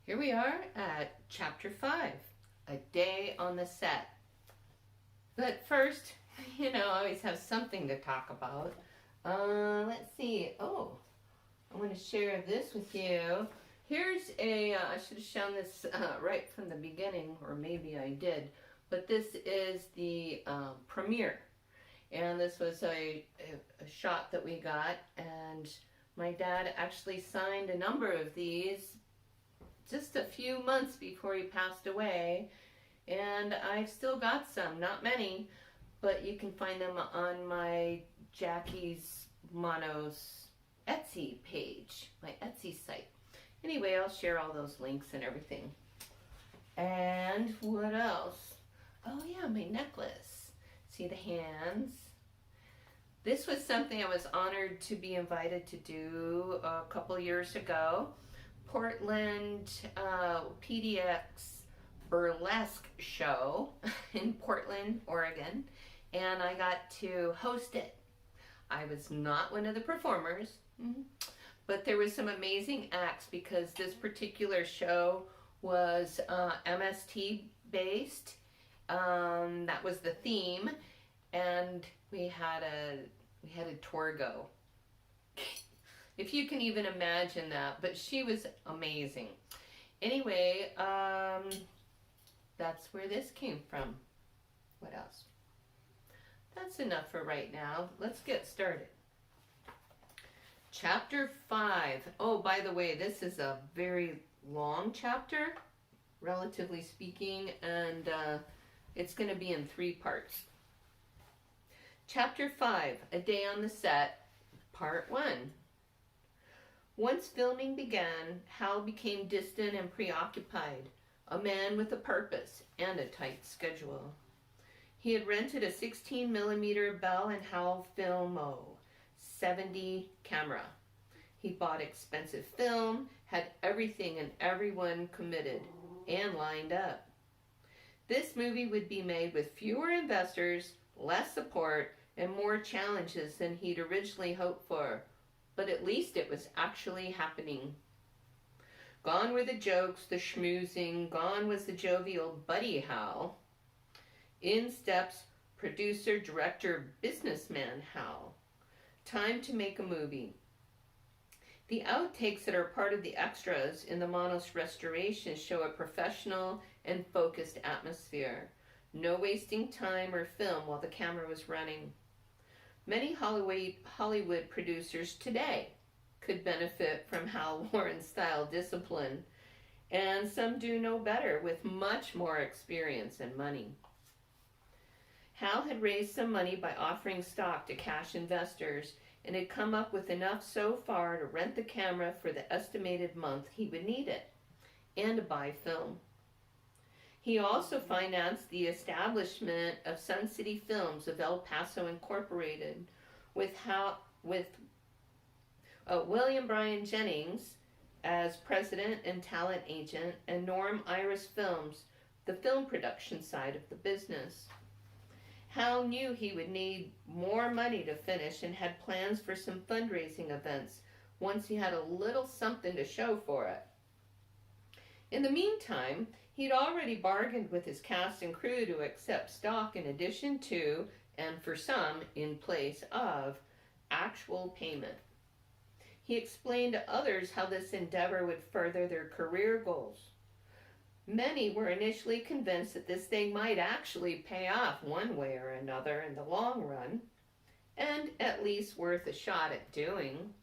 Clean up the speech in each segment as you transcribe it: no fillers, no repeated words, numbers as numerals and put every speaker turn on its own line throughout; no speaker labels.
Here we are at chapter 5, a day on the set. But first, I always have something to talk about. Let's see. Oh, I want to share this with you. Here's I should have shown this right from the beginning, or maybe I did. But this is the premiere. And this was a shot that we got. And my dad actually signed a number of these just a few months before he passed away. And I've still got some, not many, but you can find them on my Jackie's Manos Etsy page, my Etsy site. Anyway, I'll share all those links and everything. And what else? Oh yeah, my necklace. See the hands? This was something I was honored to be invited to do a couple years ago. Portland PDX burlesque show in Portland, Oregon, and I got to host it. I was not one of the performers, but there was some amazing acts because this particular show was MST based. That was the theme, and we had a tour go. If you can even imagine that, but she was amazing. Anyway, that's where this came from. What else? That's enough for right now. Let's get started. Chapter 5. Oh, by the way, this is a very long chapter, relatively speaking, and it's going to be in 3 parts. Chapter 5, A Day on the Set, Part 1. Once filming began, Hal became distant and preoccupied, a man with a purpose and a tight schedule. He had rented a 16mm Bell & Howell Filmo 70 camera. He bought expensive film, had everything and everyone committed and lined up. This movie would be made with fewer investors, less support, and more challenges than he'd originally hoped for. But at least it was actually happening. Gone were the jokes, the schmoozing, gone was the jovial Buddy Hal. In steps producer, director, businessman Hal. Time to make a movie. The outtakes that are part of the extras in the Manos restoration show a professional and focused atmosphere. No wasting time or film while the camera was running. Many Hollywood producers today could benefit from Hal Warren's style discipline, and some do no better with much more experience and money. Hal had raised some money by offering stock to cash investors and had come up with enough so far to rent the camera for the estimated month he would need it and to buy film. He also financed the establishment of Sun City Films of El Paso Incorporated with William Bryan Jennings as president and talent agent, and Norm Iris Films, the film production side of the business. Hal knew he would need more money to finish and had plans for some fundraising events once he had a little something to show for it. In the meantime, he'd already bargained with his cast and crew to accept stock in addition to, and for some, in place of, actual payment. He explained to others how this endeavor would further their career goals. Many were initially convinced that this thing might actually pay off one way or another in the long run, and at least worth a shot at doing.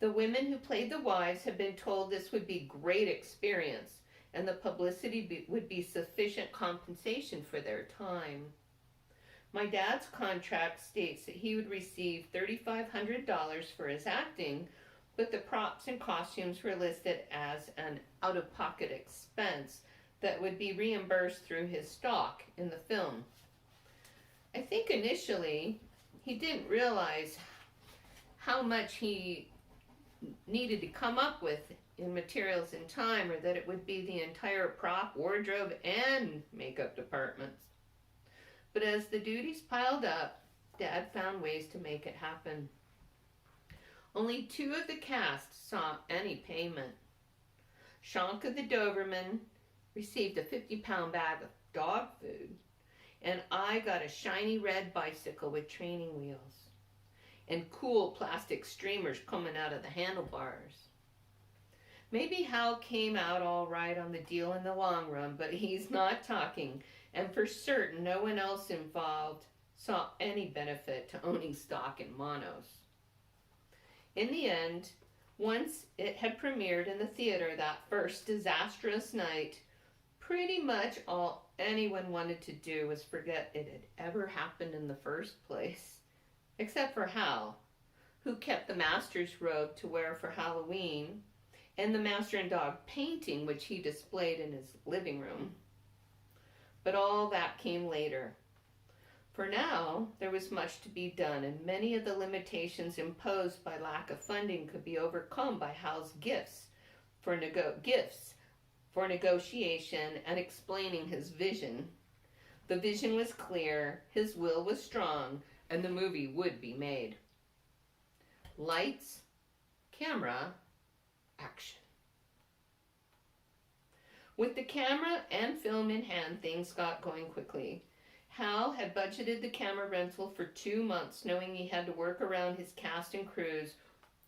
The women who played the wives had been told this would be great experience, and the publicity would be sufficient compensation for their time. My dad's contract states that he would receive $3,500 for his acting, but the props and costumes were listed as an out-of-pocket expense that would be reimbursed through his stock in the film. I think initially he didn't realize how much he needed to come up with in materials and time, or that it would be the entire prop, wardrobe, and makeup departments. But as the duties piled up, Dad found ways to make it happen. Only 2 of the cast saw any payment. Shanka the Doberman received a 50-pound bag of dog food, and I got a shiny red bicycle with training wheels and cool plastic streamers coming out of the handlebars. Maybe Hal came out all right on the deal in the long run, but he's not talking, and for certain no one else involved saw any benefit to owning stock in Manos. In the end, once it had premiered in the theater that first disastrous night, pretty much all anyone wanted to do was forget it had ever happened in the first place, except for Hal, who kept the master's robe to wear for Halloween, and the master and dog painting which he displayed in his living room. But all that came later. For now, there was much to be done, and many of the limitations imposed by lack of funding could be overcome by Hal's gifts for negotiation and explaining his vision. The vision was clear, his will was strong, and the movie would be made. Lights, camera, action. With the camera and film in hand, things got going quickly. Hal had budgeted the camera rental for 2 months, knowing he had to work around his cast and crew's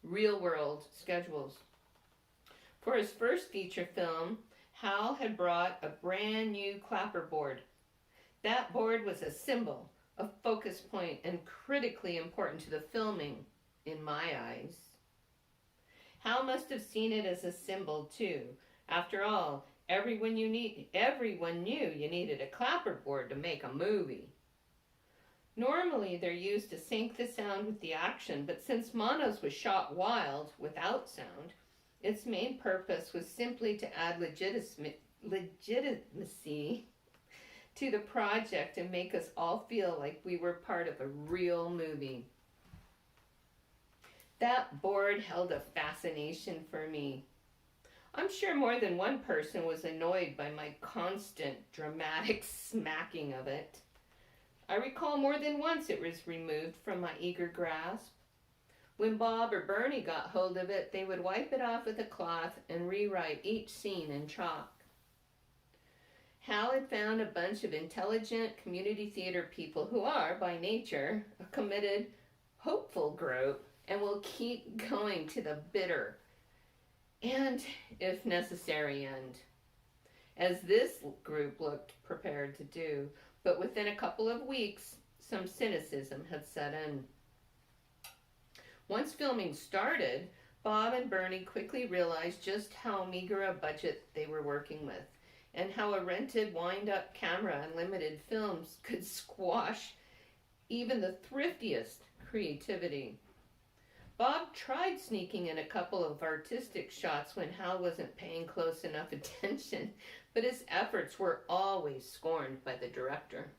real-world schedules. For his first feature film, Hal had brought a brand new clapperboard. That board was a symbol, a focus point, and critically important to the filming, in my eyes. Hal must have seen it as a symbol, too. After all, everyone knew you needed a clapperboard to make a movie. Normally, they're used to sync the sound with the action, but since Manos was shot wild, without sound, its main purpose was simply to add legitimacy to the project and make us all feel like we were part of a real movie. That board held a fascination for me. I'm sure more than one person was annoyed by my constant, dramatic smacking of it. I recall more than once it was removed from my eager grasp. When Bob or Bernie got hold of it, they would wipe it off with a cloth and rewrite each scene in chalk. Hal had found a bunch of intelligent community theater people who are, by nature, a committed, hopeful group and will keep going to the bitter and, if necessary, end, as this group looked prepared to do. But within a couple of weeks, some cynicism had set in. Once filming started, Bob and Bernie quickly realized just how meager a budget they were working with, and how a rented wind-up camera and limited films could squash even the thriftiest creativity. Bob tried sneaking in a couple of artistic shots when Hal wasn't paying close enough attention, but his efforts were always scorned by the director.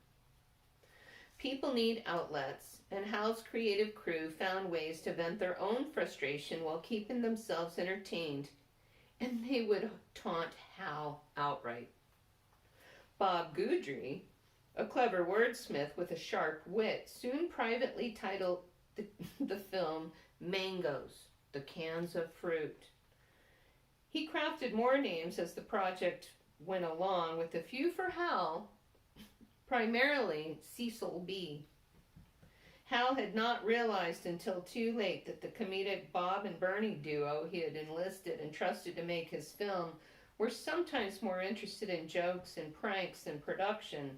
People need outlets, and Hal's creative crew found ways to vent their own frustration while keeping themselves entertained, and they would taunt Hal outright. Bob Guidry, a clever wordsmith with a sharp wit, soon privately titled the film Mangoes, the Cans of Fruit. He crafted more names as the project went along, with a few for Hal, primarily Cecil B. Hal had not realized until too late that the comedic Bob and Bernie duo he had enlisted and trusted to make his film were sometimes more interested in jokes and pranks than production,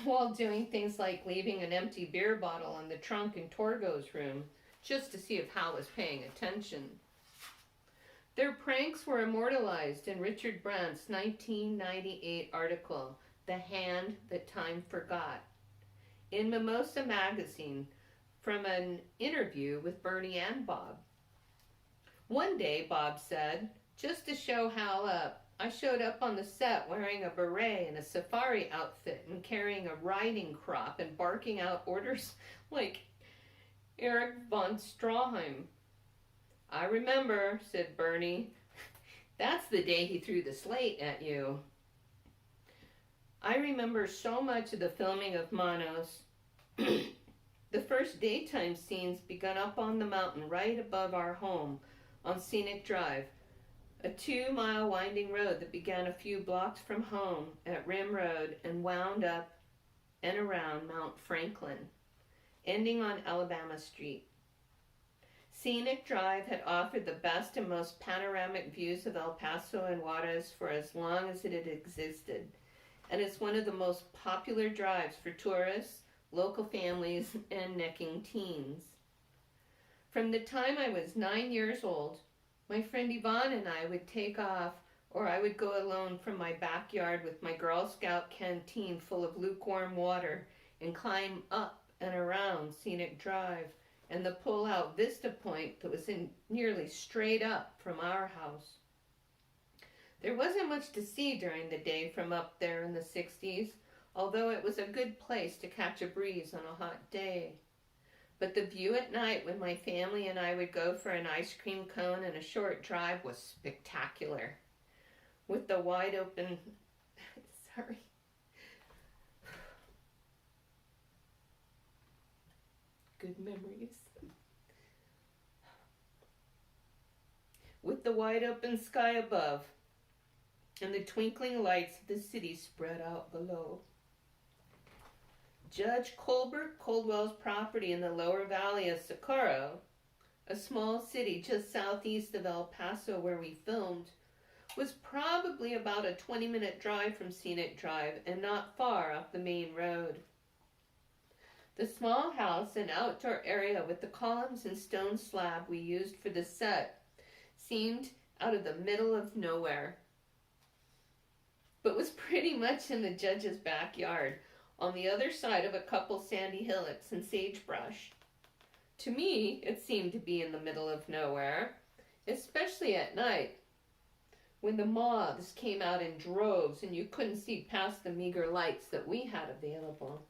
while doing things like leaving an empty beer bottle in the trunk in Torgo's room just to see if Hal was paying attention. Their pranks were immortalized in Richard Brandt's 1998 article, The Hand That Time Forgot, in Mimosa magazine, from an interview with Bernie and Bob. One day, Bob said, just to show Hal up, I showed up on the set wearing a beret and a safari outfit and carrying a riding crop and barking out orders like Erich von Stroheim. I remember, said Bernie. That's the day he threw the slate at you. I remember so much of the filming of Manos. The first daytime scenes begun up on the mountain right above our home on Scenic Drive. A 2-mile winding road that began a few blocks from home at Rim Road and wound up and around Mount Franklin, ending on Alabama Street. Scenic Drive had offered the best and most panoramic views of El Paso and Juarez for as long as it had existed, and it's one of the most popular drives for tourists, local families, and necking teens. From the time I was 9 years old, my friend Yvonne and I would take off, or I would go alone from my backyard with my Girl Scout canteen full of lukewarm water and climb up and around Scenic Drive and the pull-out vista point that was in nearly straight up from our house. There wasn't much to see during the day from up there in the 60s, although it was a good place to catch a breeze on a hot day. But the view at night when my family and I would go for an ice cream cone and a short drive was spectacular. With the wide open, good memories. With the wide open sky above and the twinkling lights of the city spread out below. Judge Colbert Coldwell's property in the lower valley of Socorro, a small city just southeast of El Paso where we filmed, was probably about a 20-minute drive from Scenic Drive and not far off the main road. The small house and outdoor area with the columns and stone slab we used for the set seemed out of the middle of nowhere, but was pretty much in the judge's backyard, on the other side of a couple sandy hillocks and sagebrush. To me, it seemed to be in the middle of nowhere, especially at night, when the moths came out in droves and you couldn't see past the meager lights that we had available.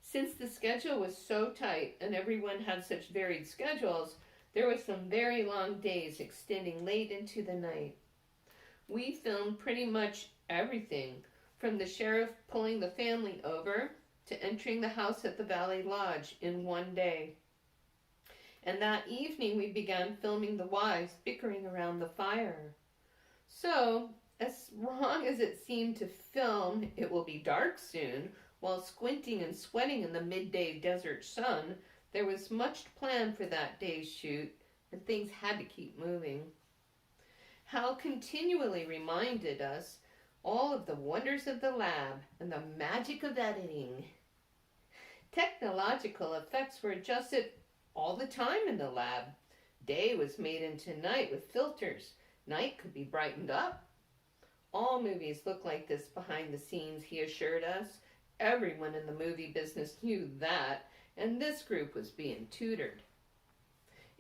Since the schedule was so tight and everyone had such varied schedules, there were some very long days extending late into the night. We filmed pretty much everything, from the sheriff pulling the family over to entering the house at the Valley Lodge in one day. And that evening we began filming the wives bickering around the fire. So, as long as it seemed to film "It will be dark soon," while squinting and sweating in the midday desert sun, there was much planned for that day's shoot, and things had to keep moving. Hal continually reminded us all of the wonders of the lab and the magic of editing. Technological effects were adjusted all the time in the lab. Day was made into night with filters. Night could be brightened up. All movies look like this behind the scenes, he assured us. Everyone in the movie business knew that, and this group was being tutored.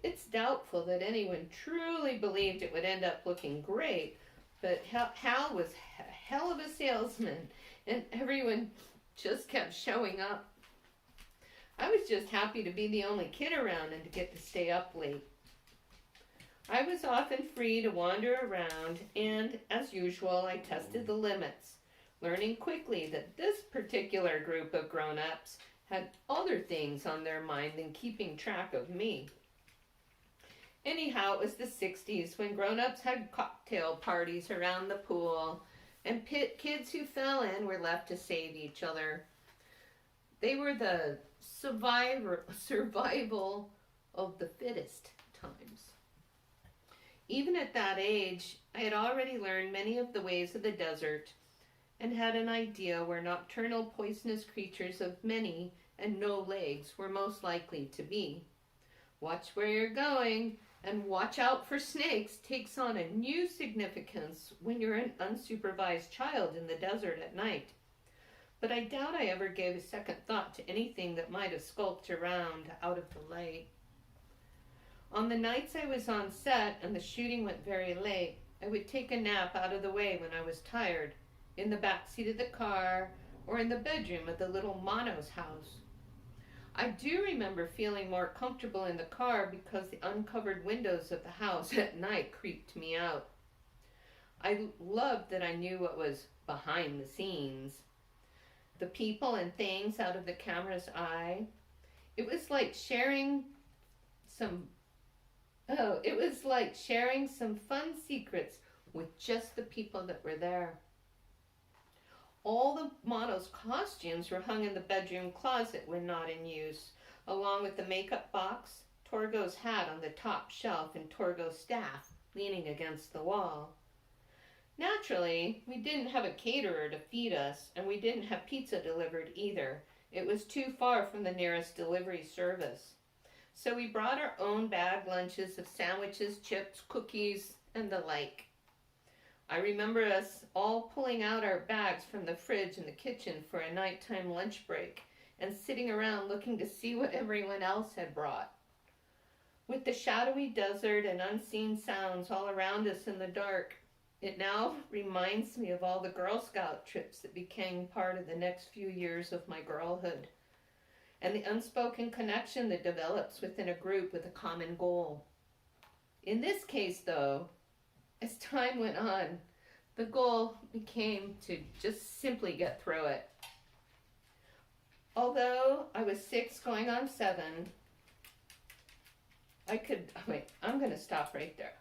It's doubtful that anyone truly believed it would end up looking great, but Hal was a hell of a salesman, and everyone just kept showing up. I was just happy to be the only kid around and to get to stay up late. I was often free to wander around, and, as usual, I tested the limits, learning quickly that this particular group of grown-ups had other things on their mind than keeping track of me. Anyhow, it was the 60s when grown-ups had cocktail parties around the pool, and kids who fell in were left to save each other. They were the survival of the fittest times. Even at that age, I had already learned many of the ways of the desert and had an idea where nocturnal poisonous creatures of many and no legs were most likely to be. Watch where you're going, and watch out for snakes takes on a new significance when you're an unsupervised child in the desert at night. But I doubt I ever gave a second thought to anything that might have skulked around out of the light. On the nights I was on set and the shooting went very late, I would take a nap out of the way when I was tired, in the back seat of the car or in the bedroom of the little Manos house. I do remember feeling more comfortable in the car because the uncovered windows of the house at night creeped me out. I loved that I knew what was behind the scenes. The people and things out of the camera's eye. It was like sharing Oh, it was like sharing some fun secrets with just the people that were there. All the Manos costumes were hung in the bedroom closet when not in use, along with the makeup box, Torgo's hat on the top shelf, and Torgo's staff leaning against the wall. Naturally, we didn't have a caterer to feed us, and we didn't have pizza delivered either. It was too far from the nearest delivery service. So we brought our own bagged lunches of sandwiches, chips, cookies, and the like. I remember us all pulling out our bags from the fridge in the kitchen for a nighttime lunch break and sitting around looking to see what everyone else had brought. With the shadowy desert and unseen sounds all around us in the dark, it now reminds me of all the Girl Scout trips that became part of the next few years of my girlhood, and the unspoken connection that develops within a group with a common goal. In this case, though, as time went on, the goal became to just simply get through it. Although I was 6 going on 7, I'm going to stop right there.